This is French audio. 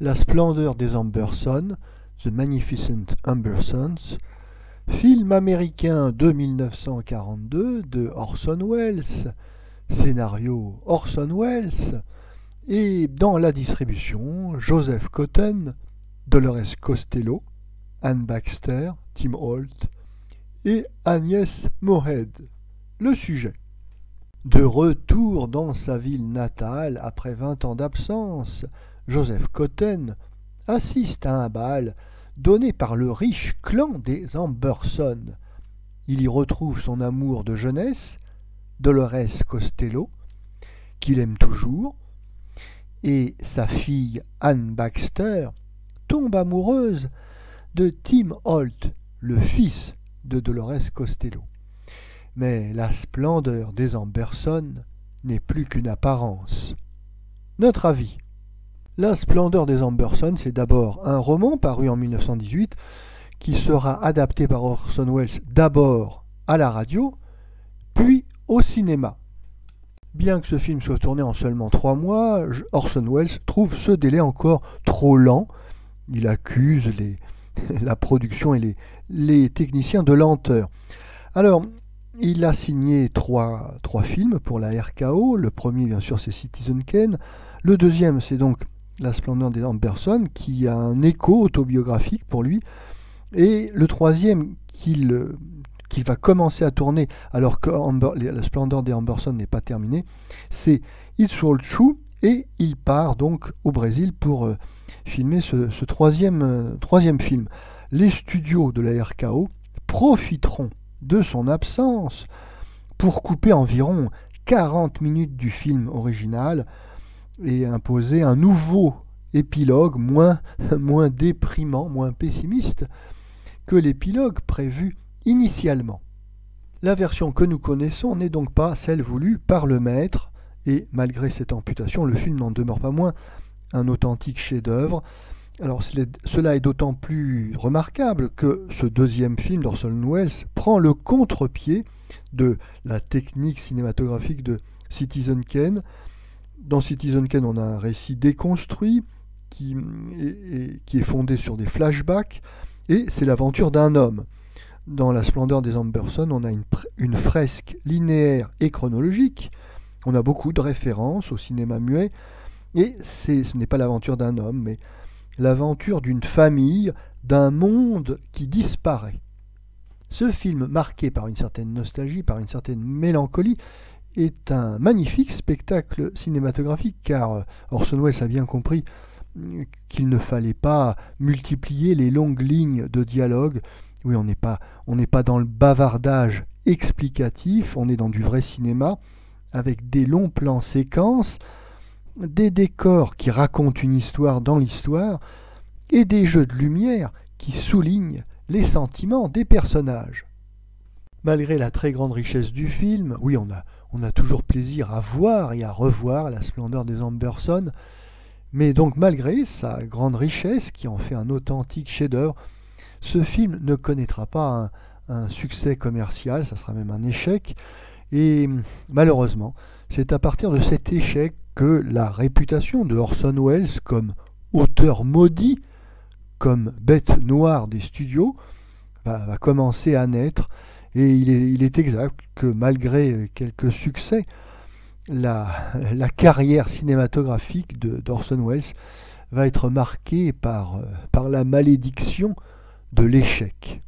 La splendeur des Ambersons, The Magnificent Ambersons, film américain de 1942 de Orson Welles, scénario Orson Welles, et dans la distribution Joseph Cotten, Dolores Costello, Anne Baxter, Tim Holt et Agnès Moorehead. Le sujet. De retour dans sa ville natale après 20 ans d'absence, Joseph Cotten assiste à un bal donné par le riche clan des Amberson. Il y retrouve son amour de jeunesse, Dolores Costello, qu'il aime toujours, et sa fille Anne Baxter tombe amoureuse de Tim Holt, le fils de Dolores Costello. Mais la splendeur des Amberson n'est plus qu'une apparence. Notre avis. La splendeur des Amberson, c'est d'abord un roman paru en 1918 qui sera adapté par Orson Welles d'abord à la radio, puis au cinéma. Bien que ce film soit tourné en seulement 3 mois, Orson Welles trouve ce délai encore trop lent. Il accuse la production et les techniciens de lenteur. Alors, il a signé trois films pour la RKO. Le premier, bien sûr, c'est Citizen Kane. Le deuxième, c'est donc La splendeur des Amberson, qui a un écho autobiographique pour lui. Et le troisième, qu'il va commencer à tourner alors que La splendeur des Amberson n'est pas terminée, c'est It's All True. Et il part donc au Brésil pour filmer ce troisième film. Les studios de la RKO profiteront de son absence pour couper environ 40 minutes du film original et imposer un nouveau épilogue moins déprimant, moins pessimiste que l'épilogue prévu initialement. La version que nous connaissons n'est donc pas celle voulue par le maître, et malgré cette amputation, le film n'en demeure pas moins un authentique chef-d'œuvre. Alors cela est d'autant plus remarquable que ce deuxième film d'Orson Welles prend le contre-pied de la technique cinématographique de Citizen Kane. Dans Citizen Kane, on a un récit déconstruit qui est fondé sur des flashbacks, et c'est l'aventure d'un homme. Dans La splendeur des Amberson, on a une fresque linéaire et chronologique. On a beaucoup de références au cinéma muet, et ce n'est pas l'aventure d'un homme, mais l'aventure d'une famille, d'un monde qui disparaît. Ce film, marqué par une certaine nostalgie, par une certaine mélancolie, est un magnifique spectacle cinématographique, car Orson Welles a bien compris qu'il ne fallait pas multiplier les longues lignes de dialogue. Oui, on n'est pas dans le bavardage explicatif, on est dans du vrai cinéma, avec des longs plans séquences, des décors qui racontent une histoire dans l'histoire, et des jeux de lumière qui soulignent les sentiments des personnages. Malgré la très grande richesse du film, oui, on a toujours plaisir à voir et à revoir La splendeur des Amberson, mais donc malgré sa grande richesse qui en fait un authentique chef-d'œuvre, ce film ne connaîtra pas un succès commercial, ça sera même un échec, et malheureusement, c'est à partir de cet échec que la réputation de Orson Welles comme auteur maudit, comme bête noire des studios, va commencer à naître. Et il est exact que malgré quelques succès, la carrière cinématographique d'Orson Welles va être marquée par la malédiction de l'échec.